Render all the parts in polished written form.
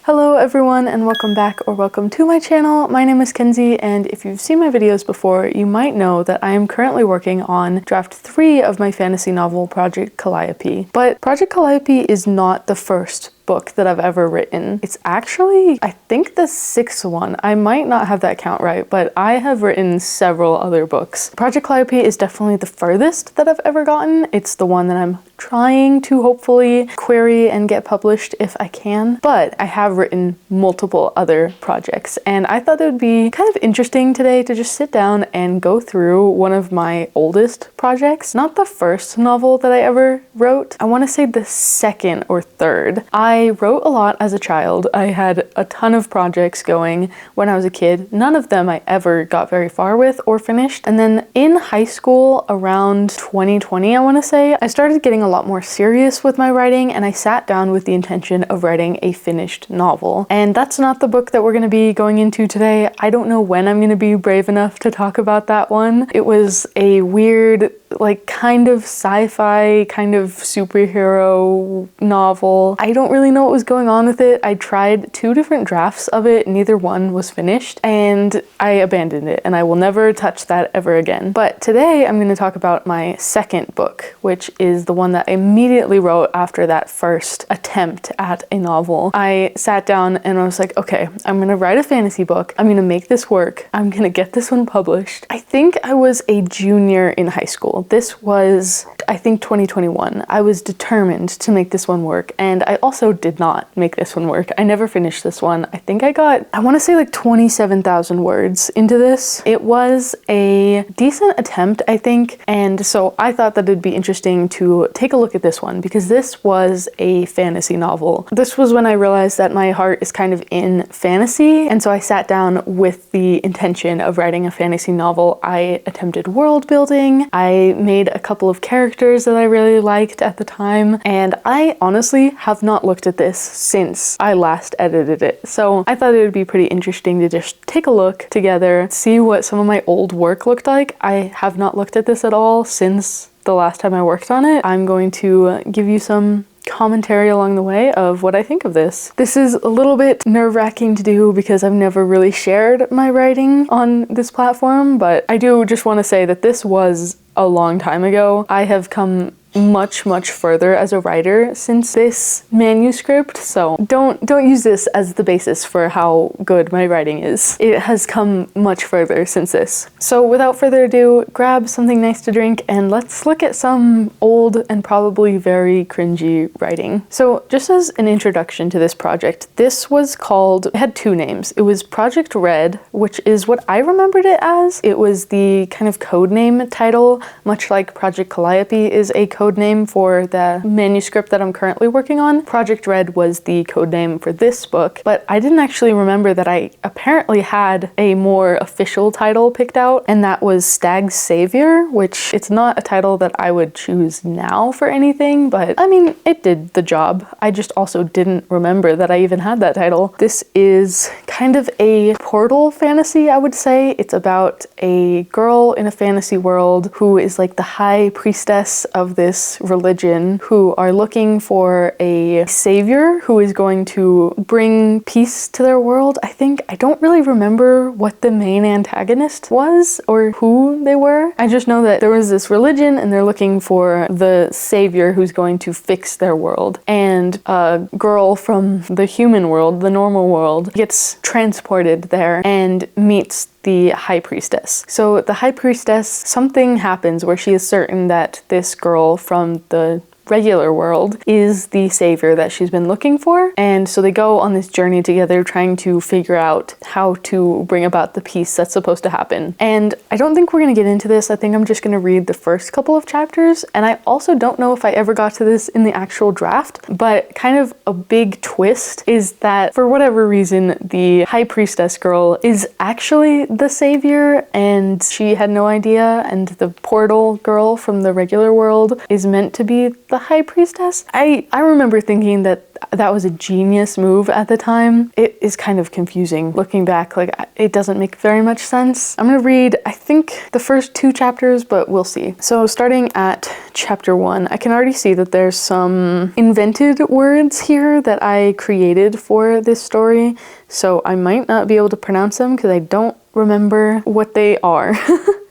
Hello everyone and welcome back or welcome to my channel. My name is Kenzie, and if you've seen my videos before, you might know that I am currently working on draft 3 of my fantasy novel Project Calliope. But Project Calliope is not the first book that I've ever written. It's actually, I think, the 6th one. I might not have that count right, but I have written several other books. Project Calliope is definitely the furthest that I've ever gotten. It's the one that I'm trying to hopefully query and get published if I can, but I have written multiple other projects, and I thought it would be kind of interesting today to just sit down and go through one of my oldest projects. Not the first novel that I ever wrote. I want to say the second or third. I wrote a lot as a child. I had a ton of projects going when I was a kid. None of them I ever got very far with or finished. And then in high school around 2020, I want to say, I started getting a lot more serious with my writing, and I sat down with the intention of writing a finished novel. And that's not the book that we're going to be going into today. I don't know when I'm going to be brave enough to talk about that one. It was a weird, like, kind of sci-fi, kind of superhero novel. I don't really know what was going on with it. I tried 2 different drafts of it, neither one was finished, and I abandoned it, and I will never touch that ever again. But today I'm going to talk about my second book, which is the one that I immediately wrote after that first attempt at a novel. I sat down and I was like, okay, I'm going to write a fantasy book. I'm going to make this work. I'm going to get this one published. I think I was a junior in high school. This was, I think, 2021. I was determined to make this one work, and I also did not make this one work. I never finished this one. I think I got, I want to say, like 27,000 words into this. It was a decent attempt, I think, and so I thought that it'd be interesting to take a look at this one because this was a fantasy novel. This was when I realized that my heart is kind of in fantasy, and so I sat down with the intention of writing a fantasy novel. I attempted world building. I made a couple of characters that I really liked at the time, and I honestly have not looked at this since I last edited it. So I thought it would be pretty interesting to just take a look together, see what some of my old work looked like. I have not looked at this at all since the last time I worked on it. I'm going to give you some commentary along the way of what I think of this. This is a little bit nerve-wracking to do because I've never really shared my writing on this platform, but I do just want to say that this was a long time ago. I have come much further as a writer since this manuscript, so don't use this as the basis for how good my writing is. It has come much further since this. So without further ado, grab something nice to drink and let's look at some old and probably very cringy writing. So just as an introduction to this project, this was called, it had 2 names. It was Project Red, which is what I remembered it as. It was the kind of code name title, much like Project Calliope is a code name for the manuscript that I'm currently working on. Project Red was the code name for this book, but I didn't actually remember that I apparently had a more official title picked out, and that was Stag's Savior, which it's not a title that I would choose now for anything, but I mean, it did the job. I just also didn't remember that I even had that title. This is kind of a portal fantasy, I would say. It's about a girl in a fantasy world who is like the high priestess of this religion, who are looking for a savior who is going to bring peace to their world. I don't really remember what the main antagonist was or who they were. I just know that there was this religion and they're looking for the savior who's going to fix their world. And a girl from the human world, the normal world, gets transported there and meets the high priestess. So the high priestess, something happens where she is certain that this girl from the regular world is the savior that she's been looking for, and so they go on this journey together trying to figure out how to bring about the peace that's supposed to happen. And I don't think we're going to get into this. I think I'm just going to read the first couple of chapters, and I also don't know if I ever got to this in the actual draft, but kind of a big twist is that for whatever reason the high priestess girl is actually the savior and she had no idea, and the portal girl from the regular world is meant to be the High Priestess. I remember thinking that that was a genius move at the time. It is kind of confusing looking back, like it doesn't make very much sense. I'm gonna read, I think, the first 2 chapters, but we'll see. So starting at chapter 1, I can already see that there's some invented words here that I created for this story, so I might not be able to pronounce them because I don't remember what they are.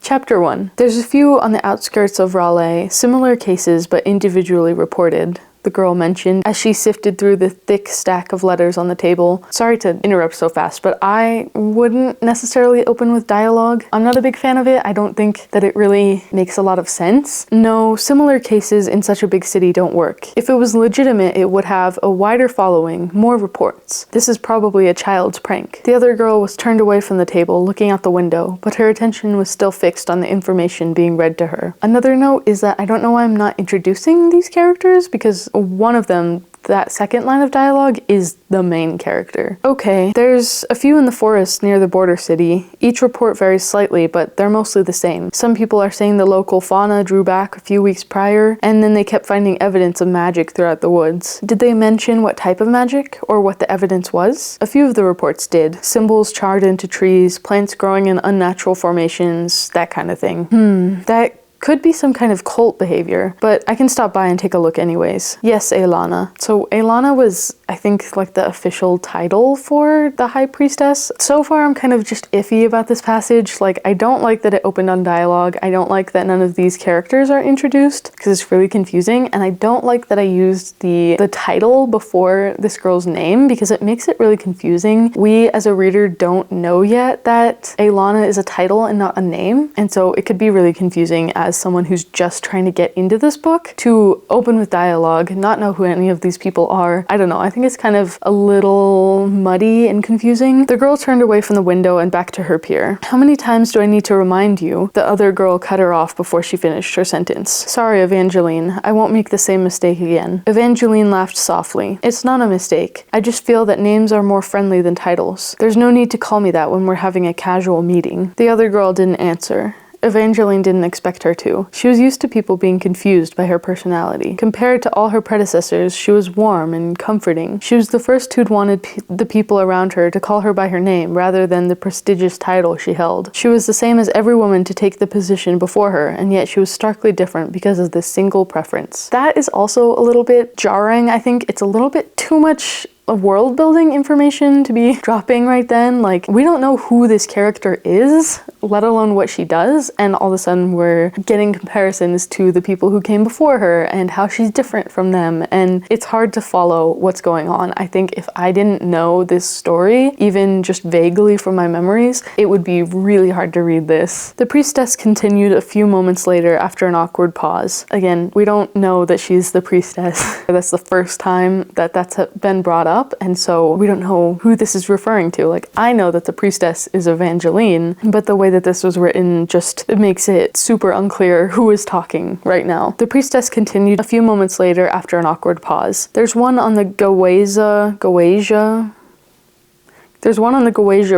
Chapter 1. There's a few on the outskirts of Raleigh, similar cases but individually reported, the girl mentioned as she sifted through the thick stack of letters on the table. Sorry to interrupt so fast, but I wouldn't necessarily open with dialogue. I'm not a big fan of it. I don't think that it really makes a lot of sense. No, similar cases in such a big city don't work. If it was legitimate, it would have a wider following, more reports. This is probably a child's prank. The other girl was turned away from the table, looking out the window, but her attention was still fixed on the information being read to her. Another note is that I don't know why I'm not introducing these characters, because one of them, that second line of dialogue, is the main character. Okay, there's a few in the forest near the border city. Each report varies slightly, but they're mostly the same. Some people are saying the local fauna drew back a few weeks prior, and then they kept finding evidence of magic throughout the woods. Did they mention what type of magic, or what the evidence was? A few of the reports did. Symbols charred into trees, plants growing in unnatural formations, that kind of thing. That could be some kind of cult behavior, but I can stop by and take a look anyways. Yes, Aelana. So Aelana was, I think, like the official title for the High Priestess. So far, I'm kind of just iffy about this passage. Like, I don't like that it opened on dialogue. I don't like that none of these characters are introduced because it's really confusing. And I don't like that I used the title before this girl's name because it makes it really confusing. We as a reader don't know yet that Aelana is a title and not a name. And so it could be really confusing as someone who's just trying to get into this book to open with dialogue, not know who any of these people are. I don't know, I think it's kind of a little muddy and confusing. The girl turned away from the window and back to her peer. How many times do I need to remind you? The other girl cut her off before she finished her sentence. Sorry, Evangeline, I won't make the same mistake again. Evangeline laughed softly. It's not a mistake. I just feel that names are more friendly than titles. There's no need to call me that when we're having a casual meeting. The other girl didn't answer. Evangeline didn't expect her to. She was used to people being confused by her personality. Compared to all her predecessors, she was warm and comforting. She was the first who'd wanted the people around her to call her by her name rather than the prestigious title she held. She was the same as every woman to take the position before her, and yet she was starkly different because of this single preference. That is also a little bit jarring. I think it's a little bit too much world building information to be dropping right then. Like, we don't know who this character is, let alone what she does, and all of a sudden we're getting comparisons to the people who came before her and how she's different from them, and it's hard to follow what's going on. I think if I didn't know this story, even just vaguely from my memories, it would be really hard to read this. The priestess continued a few moments later after an awkward pause. Again, we don't know that she's the priestess. That's the first time that that's been brought up, and so we don't know who this is referring to. Like, I know that the priestess is Evangeline, but the way that this was written just makes it super unclear who is talking right now. The priestess continued a few moments later after an awkward pause. There's one on the Gauasia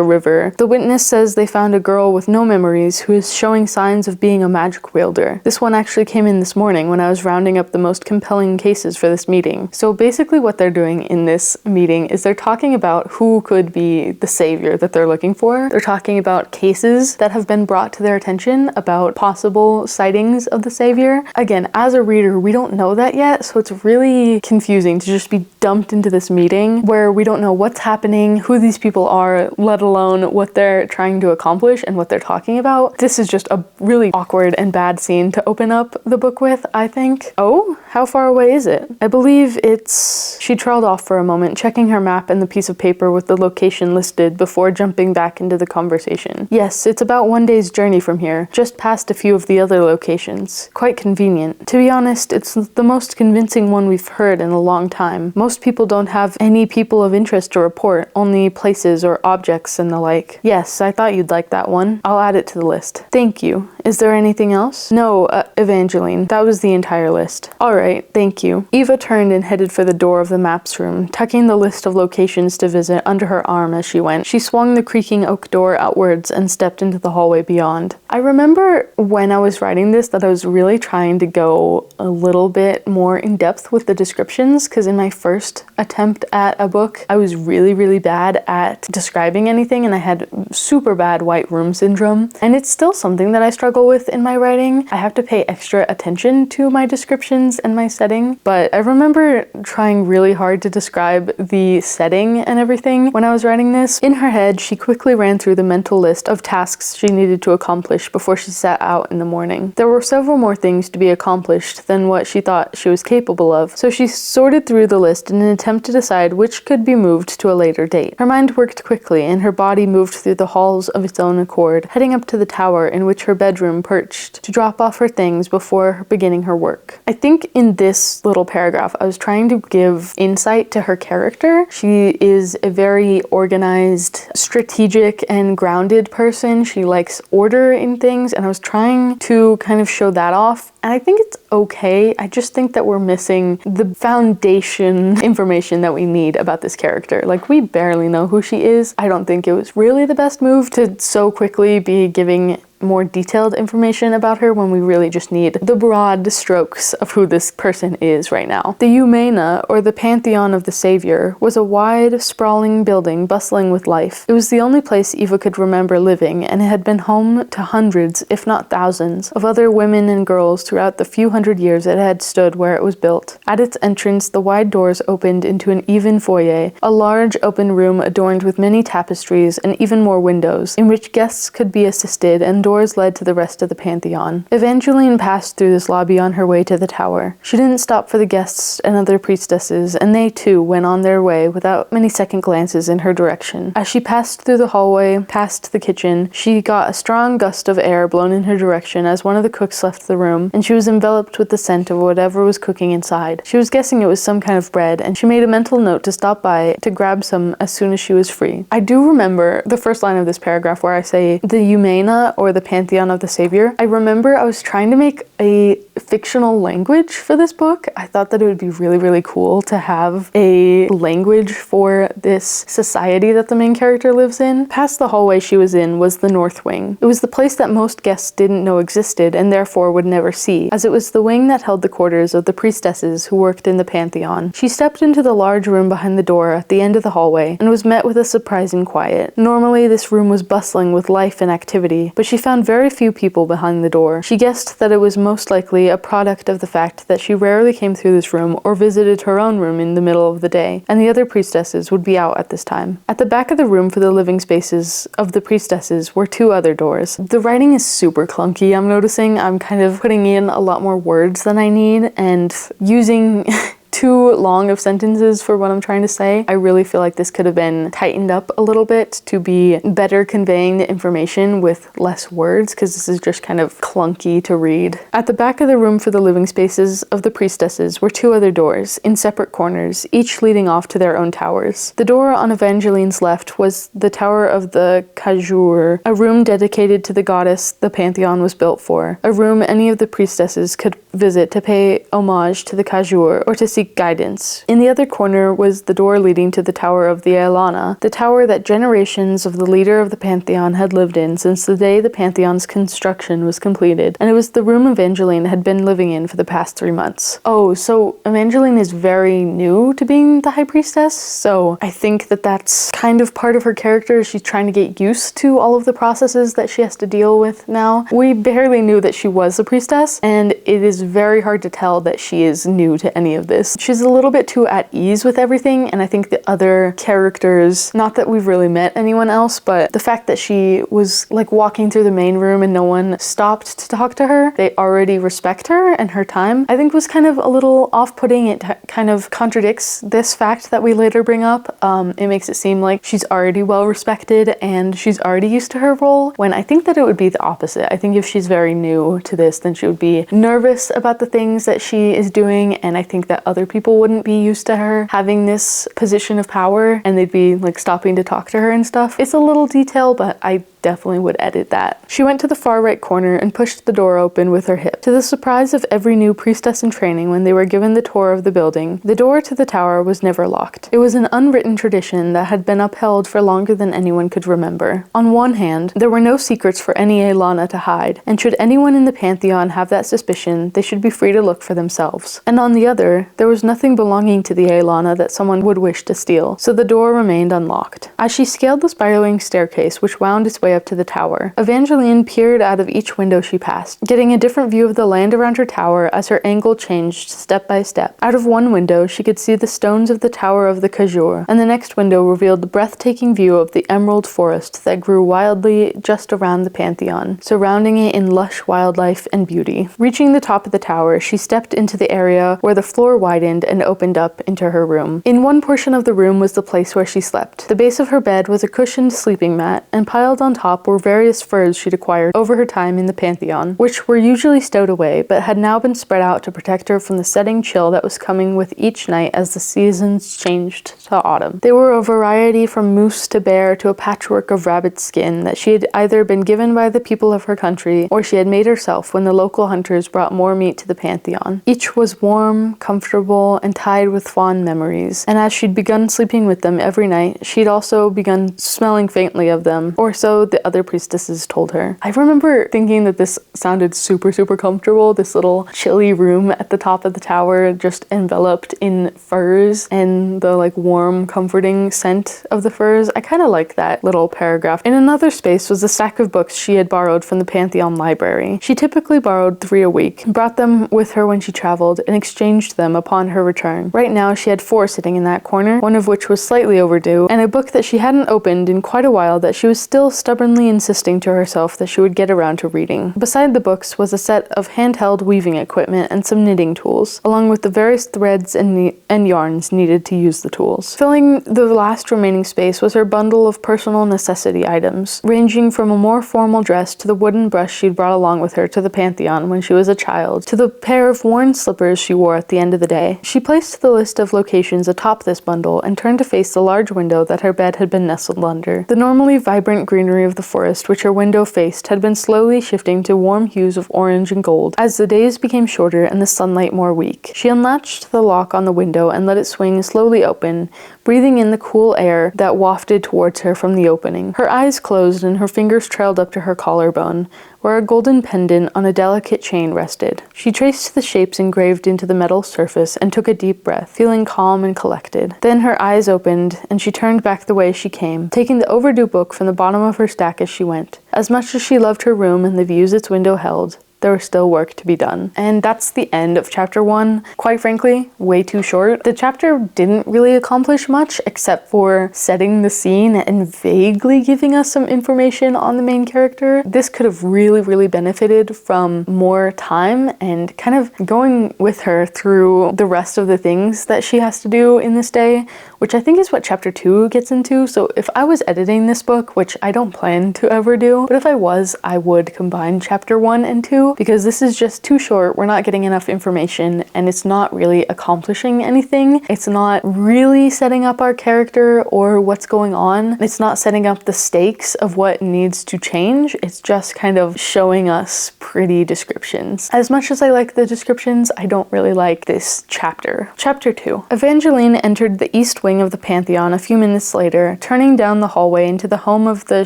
River. The witness says they found a girl with no memories who is showing signs of being a magic wielder. This one actually came in this morning when I was rounding up the most compelling cases for this meeting. So basically what they're doing in this meeting is they're talking about who could be the savior that they're looking for. They're talking about cases that have been brought to their attention about possible sightings of the savior. Again, as a reader, we don't know that yet, so it's really confusing to just be dumped into this meeting where we don't know what's happening, who these people are, let alone what they're trying to accomplish and what they're talking about. This is just a really awkward and bad scene to open up the book with, I think. Oh, how far away is it? I believe it's... She trailed off for a moment, checking her map and the piece of paper with the location listed before jumping back into the conversation. Yes, it's about 1 day's journey from here, just past a few of the other locations. Quite convenient. To be honest, it's the most convincing one we've heard in a long time. Most people don't have any people of interest to report, only places places or objects and the like. Yes, I thought you'd like that one. I'll add it to the list. Thank you. Is there anything else? No, Evangeline. That was the entire list. All right, thank you. Eva turned and headed for the door of the maps room, tucking the list of locations to visit under her arm as she went. She swung the creaking oak door outwards and stepped into the hallway beyond. I remember when I was writing this that I was really trying to go a little bit more in depth with the descriptions, because in my first attempt at a book, I was really bad at describing anything, and I had super bad white room syndrome. And it's still something that I struggle with in my writing. I have to pay extra attention to my descriptions and my setting, but I remember trying really hard to describe the setting and everything when I was writing this. In her head, she quickly ran through the mental list of tasks she needed to accomplish before she set out in the morning. There were several more things to be accomplished than what she thought she was capable of, so she sorted through the list in an attempt to decide which could be moved to a later date. Her mind worked quickly, and her body moved through the halls of its own accord, heading up to the tower in which her bedroom perched to drop off her things before beginning her work. I think in this little paragraph, I was trying to give insight to her character. She is a very organized, strategic, and grounded person. She likes order in things, and I was trying to kind of show that off. And I think it's okay. I just think that we're missing the foundation information that we need about this character. Like, we barely know who she is. I don't think it was really the best move to so quickly be giving more detailed information about her when we really just need the broad strokes of who this person is right now. The Eumena, or the Pantheon of the Savior, was a wide, sprawling building bustling with life. It was the only place Eva could remember living, and it had been home to hundreds, if not thousands, of other women and girls throughout the few hundred years it had stood where it was built. At its entrance, the wide doors opened into an even foyer, a large open room adorned with many tapestries and even more windows, in which guests could be assisted, and doors led to the rest of the Pantheon. Evangeline passed through this lobby on her way to the tower. She didn't stop for the guests and other priestesses, and they too went on their way without many second glances in her direction. As she passed through the hallway, past the kitchen, she got a strong gust of air blown in her direction as one of the cooks left the room, and she was enveloped with the scent of whatever was cooking inside. She was guessing it was some kind of bread, and she made a mental note to stop by to grab some as soon as she was free. I do remember the first line of this paragraph where I say the Eumena, or the Pantheon of the Savior. I remember I was trying to make a fictional language for this book. I thought that it would be really cool to have a language for this society that the main character lives in. Past the hallway she was in was the North Wing. It was the place that most guests didn't know existed and therefore would never see, as it was the wing that held the quarters of the priestesses who worked in the Pantheon. She stepped into the large room behind the door at the end of the hallway and was met with a surprising quiet. Normally, this room was bustling with life and activity, but she found very few people behind the door. She guessed that it was most likely a product of the fact that she rarely came through this room or visited her own room in the middle of the day, and the other priestesses would be out at this time. At the back of the room for the living spaces of the priestesses were two other doors. The writing is super clunky, I'm noticing. I'm kind of putting in a lot more words than I need and using too long of sentences for what I'm trying to say. I really feel like this could have been tightened up a little bit to be better conveying the information with less words, because this is just kind of clunky to read. At the back of the room for the living spaces of the priestesses were two other doors in separate corners, each leading off to their own towers. The door on Evangeline's left was the Tower of the Cajur, a room dedicated to the goddess the Pantheon was built for, a room any of the priestesses could visit to pay homage to the Cajur or to seek guidance. In the other corner was the door leading to the Tower of the Aelana, the tower that generations of the leader of the Pantheon had lived in since the day the Pantheon's construction was completed, and it was the room Evangeline had been living in for the past 3 months. Oh, so Evangeline is very new to being the High Priestess, so I think that that's kind of part of her character. She's trying to get used to all of the processes that she has to deal with now. We barely knew that she was a priestess, and it is very hard to tell that she is new to any of this. She's a little bit too at ease with everything, and I think the other characters, not that we've really met anyone else, but the fact that she was like walking through the main room and no one stopped to talk to her, they already respect her and her time, I think was kind of a little off-putting. It kind of contradicts this fact that we later bring up. It makes it seem like she's already well respected and she's already used to her role, when I think that it would be the opposite. I think if she's very new to this, then she would be nervous about the things that she is doing, and I think that other people wouldn't be used to her having this position of power, and they'd be like stopping to talk to her and stuff. It's a little detail, but I definitely would edit that. She went to the far right corner and pushed the door open with her hip. To the surprise of every new priestess in training when they were given the tour of the building, the door to the tower was never locked. It was an unwritten tradition that had been upheld for longer than anyone could remember. On one hand, there were no secrets for any Aelana to hide, and should anyone in the Pantheon have that suspicion, they should be free to look for themselves. And on the other, there was nothing belonging to the Aelana that someone would wish to steal, so the door remained unlocked. As she scaled the spiraling staircase which wound its way up to the tower, Evangeline peered out of each window she passed, getting a different view of the land around her tower as her angle changed step by step. Out of one window, she could see the stones of the Tower of the Cajur, and the next window revealed the breathtaking view of the emerald forest that grew wildly just around the Pantheon, surrounding it in lush wildlife and beauty. Reaching the top of the tower, she stepped into the area where the floor widened and opened up into her room. In one portion of the room was the place where she slept. The base of her bed was a cushioned sleeping mat, and piled on top were various furs she'd acquired over her time in the Pantheon, which were usually stowed away, but had now been spread out to protect her from the setting chill that was coming with each night as the seasons changed to autumn. They were a variety from moose to bear to a patchwork of rabbit skin that she had either been given by the people of her country or she had made herself when the local hunters brought more meat to the Pantheon. Each was warm, comfortable, and tied with fond memories, and as she'd begun sleeping with them every night, she'd also begun smelling faintly of them, or so the other priestesses told her. I remember thinking that this sounded super comfortable, this little chilly room at the top of the tower just enveloped in furs and the like warm, comforting scent of the furs. I kind of like that little paragraph. In another space was a stack of books she had borrowed from the Pantheon library. She typically borrowed 3 a week, brought them with her when she traveled, and exchanged them upon her return. Right now she had 4 sitting in that corner, one of which was slightly overdue, and a book that she hadn't opened in quite a while that she was still stubbornly insisting to herself that she would get around to reading. Beside the books was a set of handheld weaving equipment and some knitting tools, along with the various threads and yarns needed to use the tools. Filling the last remaining space was her bundle of personal necessity items, ranging from a more formal dress to the wooden brush she'd brought along with her to the Pantheon when she was a child, to the pair of worn slippers she wore at the end of the day. She placed the list of locations atop this bundle and turned to face the large window that her bed had been nestled under. The normally vibrant greenery of the forest which her window faced had been slowly shifting to warm hues of orange and gold as the days became shorter and the sunlight more weak. She unlatched the lock on the window and let it swing slowly open, breathing in the cool air that wafted towards her from the opening. Her eyes closed and her fingers trailed up to her collarbone, where a golden pendant on a delicate chain rested. She traced the shapes engraved into the metal surface and took a deep breath, feeling calm and collected. Then her eyes opened and she turned back the way she came, taking the overdue book from the bottom of her stack as she went. As much as she loved her room and the views its window held, there was still work to be done. And that's the end of chapter 1. Quite frankly, way too short. The chapter didn't really accomplish much except for setting the scene and vaguely giving us some information on the main character. This could have really benefited from more time and kind of going with her through the rest of the things that she has to do in this day, which I think is what chapter 2 gets into. So if I was editing this book, which I don't plan to ever do, but if I was, I would combine chapter 1 and 2 because this is just too short. We're not getting enough information and it's not really accomplishing anything. It's not really setting up our character or what's going on. It's not setting up the stakes of what needs to change. It's just kind of showing us pretty descriptions. As much as I like the descriptions, I don't really like this chapter. Chapter 2. Evangeline entered the east wing of the Pantheon a few minutes later, turning down the hallway into the home of the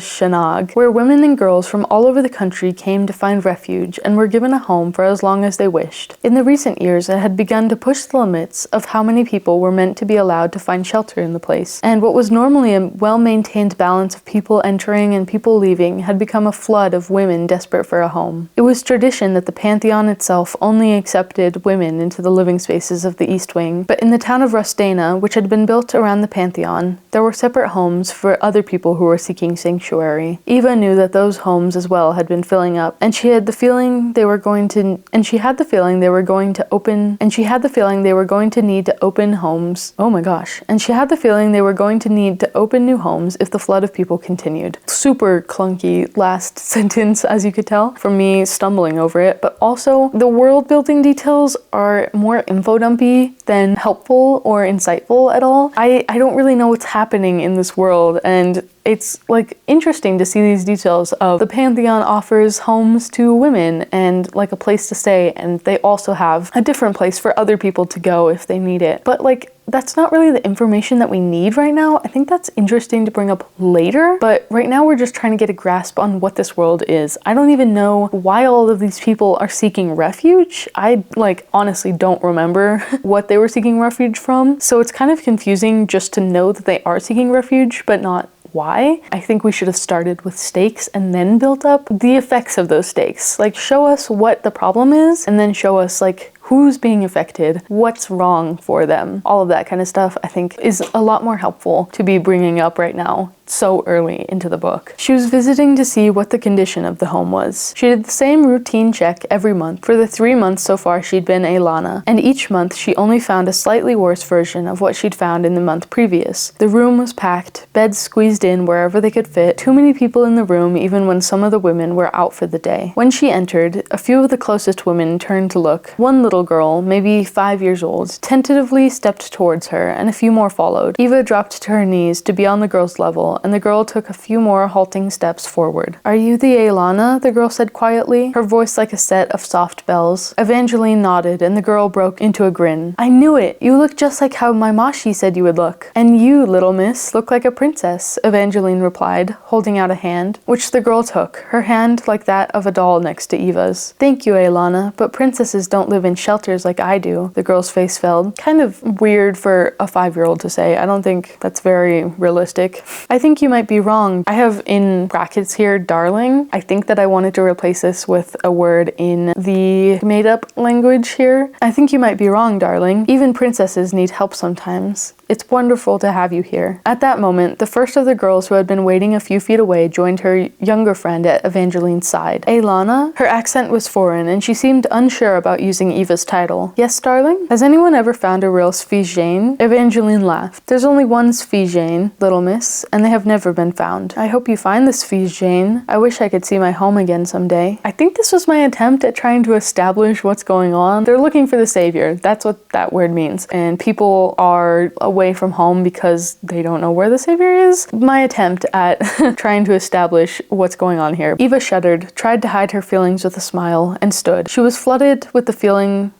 Shanag, where women and girls from all over the country came to find refuge and were given a home for as long as they wished. In the recent years, it had begun to push the limits of how many people were meant to be allowed to find shelter in the place, and what was normally a well-maintained balance of people entering and people leaving had become a flood of women desperate for a home. It was tradition that the Pantheon itself only accepted women into the living spaces of the East Wing, but in the town of Rustana, which had been built around the Pantheon, there were separate homes for other people who were seeking sanctuary. Eva knew that those homes as well had been filling up, and she had the feeling feeling they were going to, and she had the feeling they were going to open, and she had the feeling they were going to need to open homes. Oh my gosh. And she had the feeling they were going to need to open new homes if the flood of people continued. Super clunky last sentence, as you could tell, from me stumbling over it, but also the world building details are more info dumpy than helpful or insightful at all. I don't really know what's happening in this world, and it's like interesting to see these details of the Pantheon offers homes to women and like a place to stay, and they also have a different place for other people to go if they need it. But like, that's not really the information that we need right now. I think that's interesting to bring up later, but right now we're just trying to get a grasp on what this world is. I don't even know why all of these people are seeking refuge. I like honestly don't remember what they were seeking refuge from. So it's kind of confusing just to know that they are seeking refuge, but not why. I think we should have started with stakes and then built up the effects of those stakes. Like, show us what the problem is and then show us like who's being affected, what's wrong for them. All of that kind of stuff I think is a lot more helpful to be bringing up right now so early into the book. She was visiting to see what the condition of the home was. She did the same routine check every month. For the 3 months so far she'd been Aelana, and each month she only found a slightly worse version of what she'd found in the month previous. The room was packed, beds squeezed in wherever they could fit, too many people in the room even when some of the women were out for the day. When she entered, a few of the closest women turned to look. One little girl, maybe 5 years old, tentatively stepped towards her, and a few more followed. Eva dropped to her knees to be on the girl's level, and the girl took a few more halting steps forward. "Are you the Aelana?" the girl said quietly, her voice like a set of soft bells. Evangeline nodded, and the girl broke into a grin. "I knew it! You look just like how my Mashi said you would look. And you, little miss, look like a princess," Evangeline replied, holding out a hand, which the girl took, her hand like that of a doll next to Eva's. "Thank you, Aelana, but princesses don't live in shelters like I do." The girl's face fell. Kind of weird for a 5-year-old to say. I don't think that's very realistic. "I think you might be wrong." I have in brackets here, darling. I think that I wanted to replace this with a word in the made-up language here. "I think you might be wrong, darling. Even princesses need help sometimes. It's wonderful to have you here." At that moment, the first of the girls who had been waiting a few feet away joined her younger friend at Evangeline's side. "Aelana?" Her accent was foreign, and she seemed unsure about using Eva's title. "Yes, darling? Has anyone ever found a real Sphygane?" Evangeline laughed. "There's only one Sphygane, little miss, and they have never been found. I hope you find the Sphygane. I wish I could see my home again someday." I think this was my attempt at trying to establish what's going on. They're looking for the savior. That's what that word means. And people are away from home because they don't know where the savior is. My attempt at trying to establish what's going on here. Eva shuddered, tried to hide her feelings with a smile, and stood. She was flooded with the feeling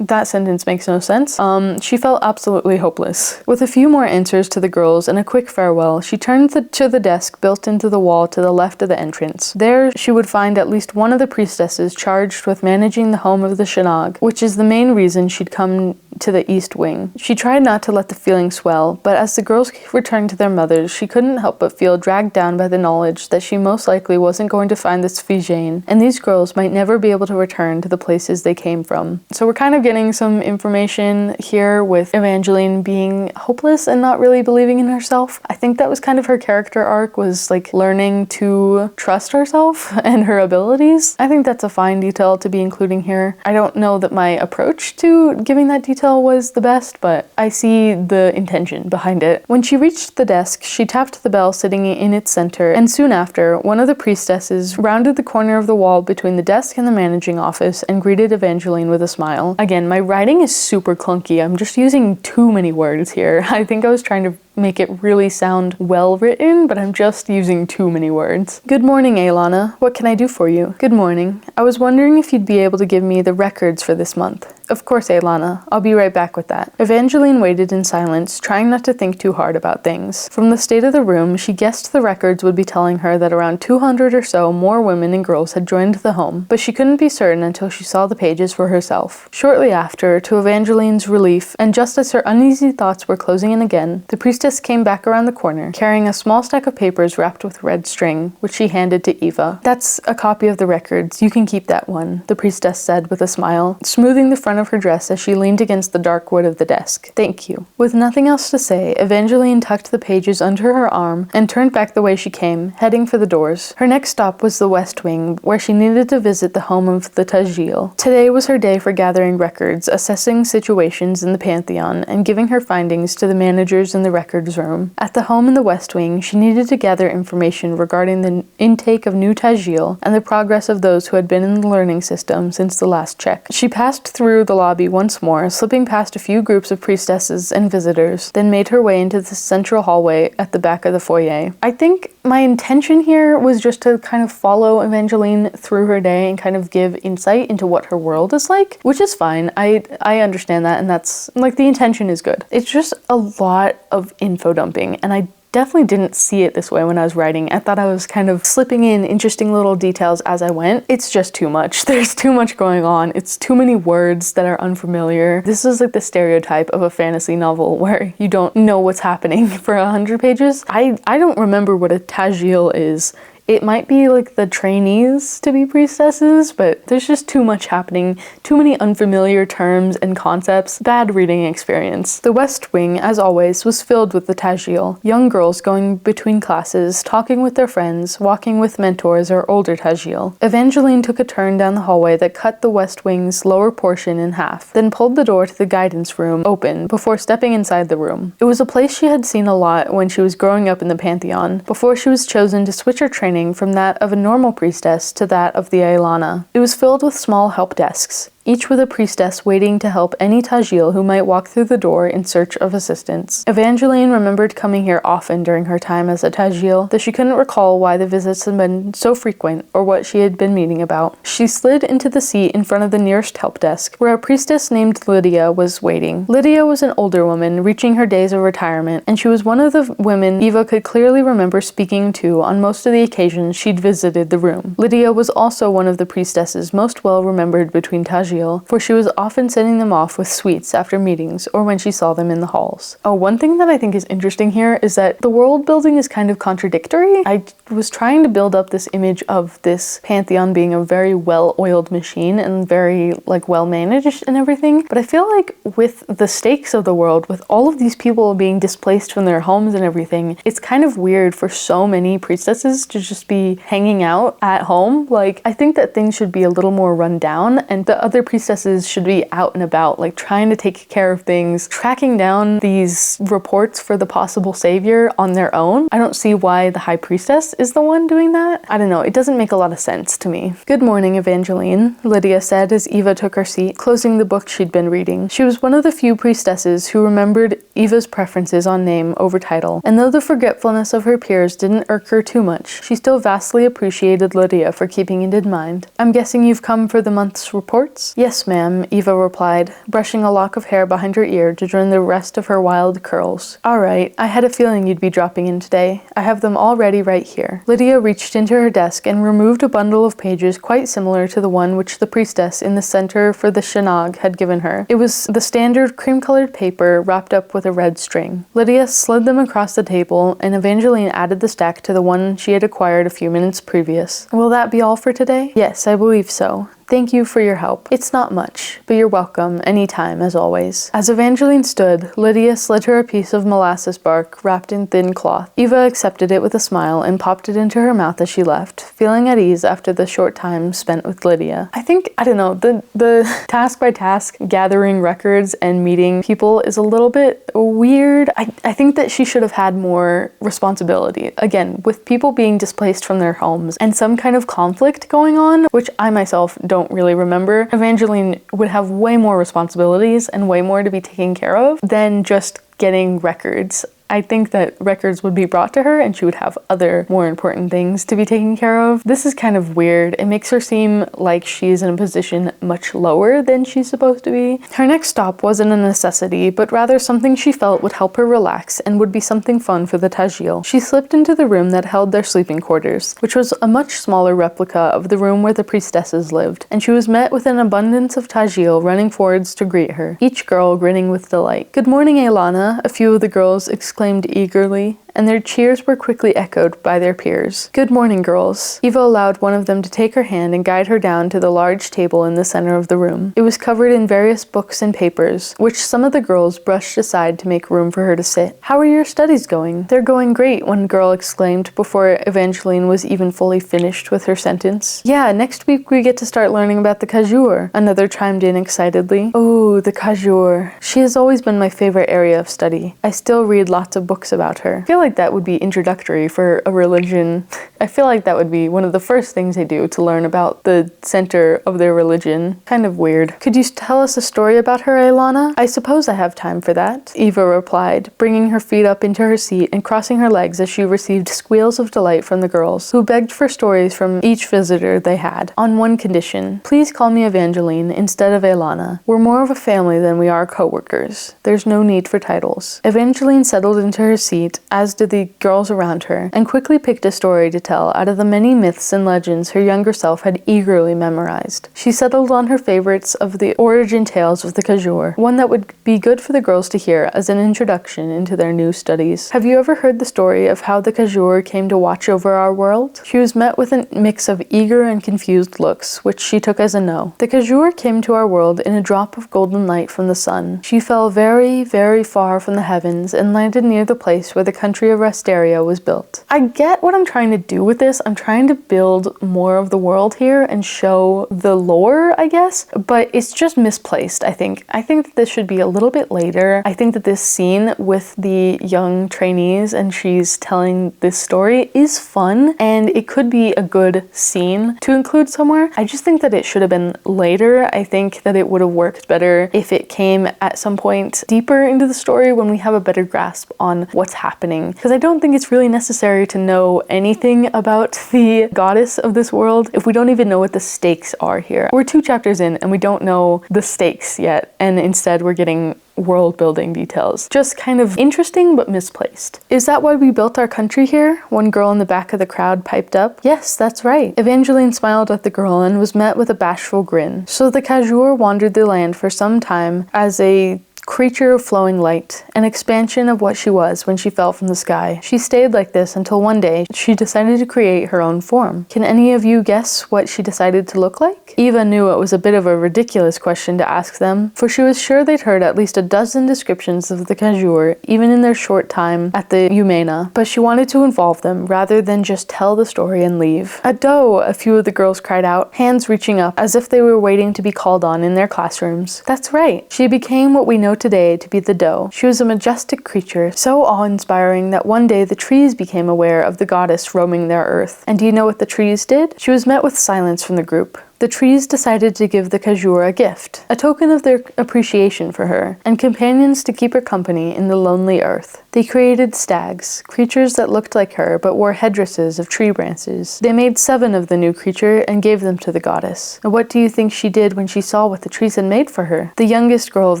that sentence makes no sense. She felt absolutely hopeless. With a few more answers to the girls and a quick farewell, she turned to the desk built into the wall to the left of the entrance. There, she would find at least one of the priestesses charged with managing the home of the Shanag, which is the main reason she'd come to the east wing. She tried not to let the feeling swell, but as the girls returned to their mothers, she couldn't help but feel dragged down by the knowledge that she most likely wasn't going to find the Sphygane, and these girls might never be able to return to the places they came from. So we're kind of getting some information here with Evangeline being hopeless and not really believing in herself. I think that was kind of her character arc, was like learning to trust herself and her abilities. I think that's a fine detail to be including here. I don't know that my approach to giving that detail was the best, but I see the intention behind it. When she reached the desk, she tapped the bell sitting in its center, and soon after, one of the priestesses rounded the corner of the wall between the desk and the managing office and greeted Evangeline with a smile. Again, my writing is super clunky. I'm just using too many words here. I think I was trying to make it really sound well written, but I'm just using too many words. "Good morning, Aelana. What can I do for you?" "Good morning. I was wondering if you'd be able to give me the records for this month." "Of course, Aelana. I'll be right back with that." Evangeline waited in silence, trying not to think too hard about things. From the state of the room, she guessed the records would be telling her that around 200 or so more women and girls had joined the home, but she couldn't be certain until she saw the pages for herself. Shortly after, to Evangeline's relief, and just as her uneasy thoughts were closing in again, the priestess priestess came back around the corner, carrying a small stack of papers wrapped with red string, which she handed to Eva. "That's a copy of the records. You can keep that one," the priestess said with a smile, smoothing the front of her dress as she leaned against the dark wood of the desk. "Thank you." With nothing else to say, Evangeline tucked the pages under her arm and turned back the way she came, heading for the doors. Her next stop was the West Wing, where she needed to visit the home of the Tajil. Today was her day for gathering records, assessing situations in the Pantheon, and giving her findings to the managers in the records room. At the home in the West Wing, she needed to gather information regarding the intake of new Tajil and the progress of those who had been in the learning system since the last check. She passed through the lobby once more, slipping past a few groups of priestesses and visitors, then made her way into the central hallway at the back of the foyer. I think my intention here was just to kind of follow Evangeline through her day and kind of give insight into what her world is like, which is fine. I understand that, and that's, like, the intention is good. It's just a lot of info dumping, and I definitely didn't see it this way when I was writing. I thought I was kind of slipping in interesting little details as I went. It's just too much. There's too much going on. It's too many words that are unfamiliar. This is like the stereotype of a fantasy novel where you don't know what's happening for 100 pages. I don't remember what a Tajil is. It might be like the trainees to be priestesses, but there's just too much happening, too many unfamiliar terms and concepts. Bad reading experience. The West Wing, as always, was filled with the Tajil, young girls going between classes, talking with their friends, walking with mentors or older Tajil. Evangeline took a turn down the hallway that cut the West Wing's lower portion in half, then pulled the door to the guidance room open before stepping inside the room. It was a place she had seen a lot when she was growing up in the Pantheon, before she was chosen to switch her training from that of a normal priestess to that of the Aelana. It was filled with small help desks, each with a priestess waiting to help any Tajil who might walk through the door in search of assistance. Evangeline remembered coming here often during her time as a Tajil, though she couldn't recall why the visits had been so frequent or what she had been meeting about. She slid into the seat in front of the nearest help desk, where a priestess named Lydia was waiting. Lydia was an older woman, reaching her days of retirement, and she was one of the women Eva could clearly remember speaking to on most of the occasions she'd visited the room. Lydia was also one of the priestesses most well remembered between Tajil, for she was often sending them off with sweets after meetings or when she saw them in the halls. Oh, one thing that I think is interesting here is that the world building is kind of contradictory. I was trying to build up this image of this Pantheon being a very well-oiled machine and very, like, well-managed and everything, but I feel like with the stakes of the world, with all of these people being displaced from their homes and everything, it's kind of weird for so many priestesses to just be hanging out at home. Like, I think that things should be a little more run down, and the other priestesses should be out and about, like trying to take care of things, tracking down these reports for the possible savior on their own. I don't see why the high priestess is the one doing that. I don't know, it doesn't make a lot of sense to me. "Good morning, Evangeline," Lydia said as Eva took her seat, closing the book she'd been reading. She was one of the few priestesses who remembered Eva's preferences on name over title, and though the forgetfulness of her peers didn't irk her too much, she still vastly appreciated Lydia for keeping it in mind. "I'm guessing you've come for the month's reports?" "Yes, ma'am," Eva replied, brushing a lock of hair behind her ear to join the rest of her wild curls. "All right, I had a feeling you'd be dropping in today. I have them all ready right here." Lydia reached into her desk and removed a bundle of pages quite similar to the one which the priestess in the center for the Shanag had given her. It was the standard cream-colored paper wrapped up with a red string. Lydia slid them across the table, and Evangeline added the stack to the one she had acquired a few minutes previous. "Will that be all for today?" "Yes, I believe so. Thank you for your help. It's not much, but you're welcome anytime, as always." As Evangeline stood, Lydia slid her a piece of molasses bark wrapped in thin cloth. Eva accepted it with a smile and popped it into her mouth as she left, feeling at ease after the short time spent with Lydia. I don't know, the task by task gathering records and meeting people is a little bit weird. I think that she should have had more responsibility. Again, with people being displaced from their homes and some kind of conflict going on, which I myself don't really remember, Evangeline would have way more responsibilities and way more to be taken care of than just getting records. I think that records would be brought to her and she would have other more important things to be taken care of. This is kind of weird. It makes her seem like she's in a position much lower than she's supposed to be. Her next stop wasn't a necessity, but rather something she felt would help her relax and would be something fun for the Tajil. She slipped into the room that held their sleeping quarters, which was a much smaller replica of the room where the priestesses lived, and she was met with an abundance of Tajil running forwards to greet her, each girl grinning with delight. "Good morning, Aelana," a few of the girls exclaimed exclaimed eagerly, and their cheers were quickly echoed by their peers. "Good morning, girls." Eva allowed one of them to take her hand and guide her down to the large table in the center of the room. It was covered in various books and papers, which some of the girls brushed aside to make room for her to sit. "How are your studies going?" "They're going great," one girl exclaimed before Evangeline was even fully finished with her sentence. "Yeah, next week we get to start learning about the Cajur," another chimed in excitedly. "Oh, the Cajur. She has always been my favorite area of study. I still read lots of books about her." I feel like that would be introductory for a religion. I feel like that would be one of the first things they do to learn about the center of their religion. Kind of weird. "Could you tell us a story about her, Ailana?" "I suppose I have time for that," Eva replied, bringing her feet up into her seat and crossing her legs as she received squeals of delight from the girls, who begged for stories from each visitor they had. "On one condition. Please call me Evangeline instead of Ailana. We're more of a family than we are co-workers. There's no need for titles." Evangeline settled into her seat, as did the girls around her, and quickly picked a story to tell out of the many myths and legends her younger self had eagerly memorized. She settled on her favorites of the origin tales of the Cajur, one that would be good for the girls to hear as an introduction into their new studies. "Have you ever heard the story of how the Cajur came to watch over our world?" She was met with a mix of eager and confused looks, which she took as a no. "The Cajur came to our world in a drop of golden light from the sun. She fell very, very far from the heavens and landed near the place where the country of Rasteria was built." I get what I'm trying to do with this. I'm trying to build more of the world here and show the lore, I guess, but it's just misplaced, I think. I think that this should be a little bit later. I think that this scene with the young trainees and she's telling this story is fun, and it could be a good scene to include somewhere. I just think that it should have been later. I think that it would have worked better if it came at some point deeper into the story when we have a better grasp on what's happening. Because I don't think it's really necessary to know anything about the goddess of this world if we don't even know what the stakes are here. We're 2 chapters in and we don't know the stakes yet, and instead we're getting world building details. Just kind of interesting but misplaced. "Is that why we built our country here?" one girl in the back of the crowd piped up. "Yes, that's right." Evangeline smiled at the girl and was met with a bashful grin. "So the Cajur wandered the land for some time as a creature of flowing light, an expansion of what she was when she fell from the sky. She stayed like this until one day she decided to create her own form. Can any of you guess what she decided to look like?" Eva knew it was a bit of a ridiculous question to ask them, for she was sure they'd heard at least a dozen descriptions of the Cajur, even in their short time at the Eumena, but she wanted to involve them rather than just tell the story and leave. "A doe!" a few of the girls cried out, hands reaching up as if they were waiting to be called on in their classrooms. "That's right. She became what we know today to be the doe. She was a majestic creature, so awe-inspiring that one day the trees became aware of the goddess roaming their earth. And do you know what the trees did?" She was met with silence from the group. The trees decided to give the Cajur a gift, a token of their appreciation for her, and companions to keep her company in the lonely earth. They created stags, creatures that looked like her but wore headdresses of tree branches. They made 7 of the new creature and gave them to the goddess. And what do you think she did when she saw what the trees had made for her? The youngest girl of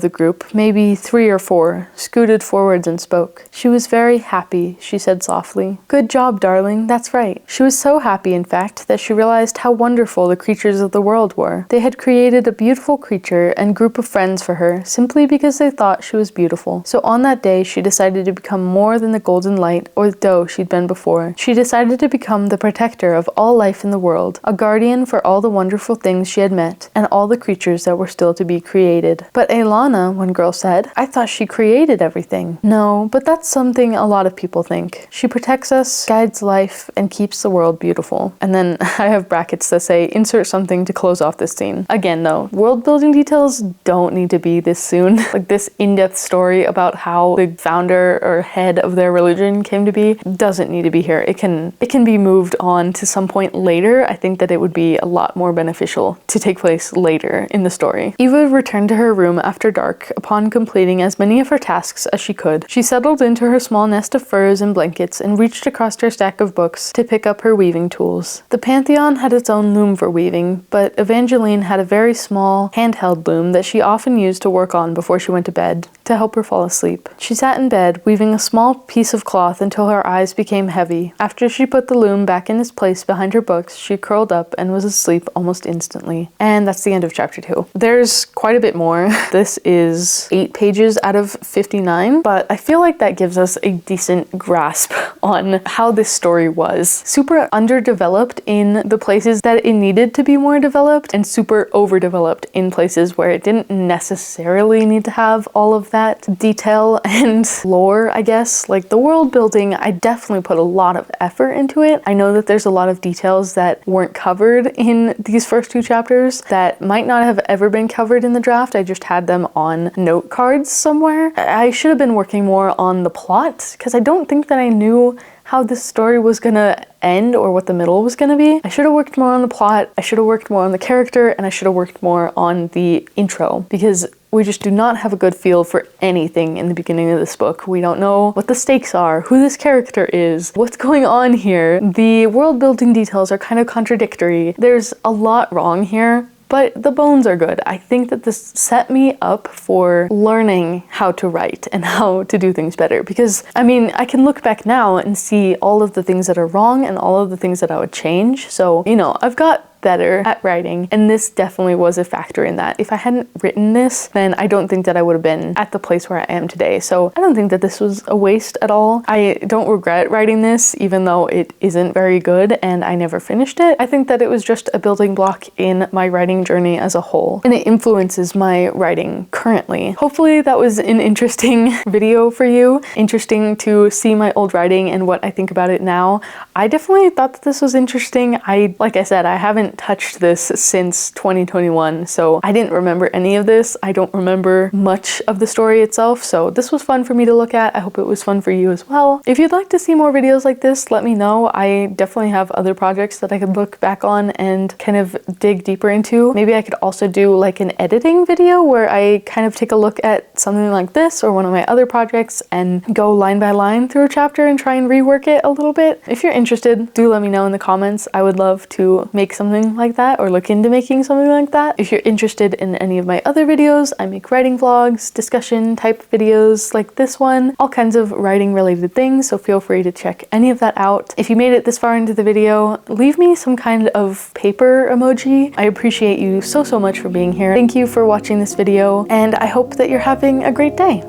the group, maybe 3 or 4, scooted forwards and spoke. "She was very happy," she said softly. "Good job, darling, that's right." She was so happy, in fact, that she realized how wonderful the creatures of the world were. They had created a beautiful creature and group of friends for her simply because they thought she was beautiful. So on that day she decided to become more than the golden light or doe she'd been before. She decided to become the protector of all life in the world, a guardian for all the wonderful things she had met and all the creatures that were still to be created. "But Ailana," one girl said, "I thought she created everything." "No, but that's something a lot of people think. She protects us, guides life, and keeps the world beautiful." And then I have brackets that say insert something to close off this scene. Again, though, world building details don't need to be this soon. Like this in-depth story about how the founder or head of their religion came to be doesn't need to be here. It can be moved on to some point later. I think that it would be a lot more beneficial to take place later in the story. Eva returned to her room after dark upon completing as many of her tasks as she could. She settled into her small nest of furs and blankets and reached across her stack of books to pick up her weaving tools. The Pantheon had its own loom for weaving, but Evangeline had a very small handheld loom that she often used to work on before she went to bed to help her fall asleep. She sat in bed, weaving a small piece of cloth until her eyes became heavy. After she put the loom back in its place behind her books, she curled up and was asleep almost instantly. And that's the end of chapter 2. There's quite a bit more. This is 8 pages out of 59, but I feel like that gives us a decent grasp on how this story was. Super underdeveloped in the places that it needed to be more developed, and super overdeveloped in places where it didn't necessarily need to have all of that detail and lore, I guess. Like the world building, I definitely put a lot of effort into it. I know that there's a lot of details that weren't covered in these first 2 chapters that might not have ever been covered in the draft. I just had them on note cards somewhere. I should have been working more on the plot because I don't think that I knew how this story was gonna end or what the middle was gonna be. I should have worked more on the plot, I should have worked more on the character, and I should have worked more on the intro, because we just do not have a good feel for anything in the beginning of this book. We don't know what the stakes are, who this character is, what's going on here. The world building details are kind of contradictory. There's a lot wrong here, but the bones are good. I think that this set me up for learning how to write and how to do things better, because I mean, I can look back now and see all of the things that are wrong and all of the things that I would change. So, you know, I've got better at writing, and this definitely was a factor in that. If I hadn't written this, then I don't think that I would have been at the place where I am today. So I don't think that this was a waste at all. I don't regret writing this, even though it isn't very good and I never finished it. I think that it was just a building block in my writing journey as a whole, and it influences my writing currently. Hopefully that was an interesting video for you. Interesting to see my old writing and what I think about it now. I definitely thought that this was interesting. Like I said, I haven't touched this since 2021, so I didn't remember any of this. I don't remember much of the story itself, so this was fun for me to look at. I hope it was fun for you as well. If you'd like to see more videos like this, let me know. I definitely have other projects that I could look back on and kind of dig deeper into. Maybe I could also do like an editing video where I kind of take a look at something like this or one of my other projects and go line by line through a chapter and try and rework it a little bit. If you're interested, do let me know in the comments. I would love to make something like that or look into making something like that. If you're interested in any of my other videos, I make writing vlogs, discussion type videos like this one, all kinds of writing related things, so feel free to check any of that out. If you made it this far into the video, leave me some kind of paper emoji. I appreciate you so much for being here. Thank you for watching this video, and I hope that you're having a great day.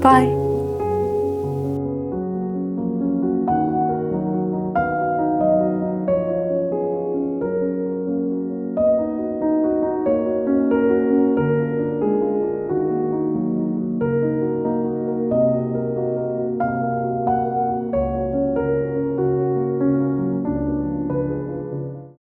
Bye!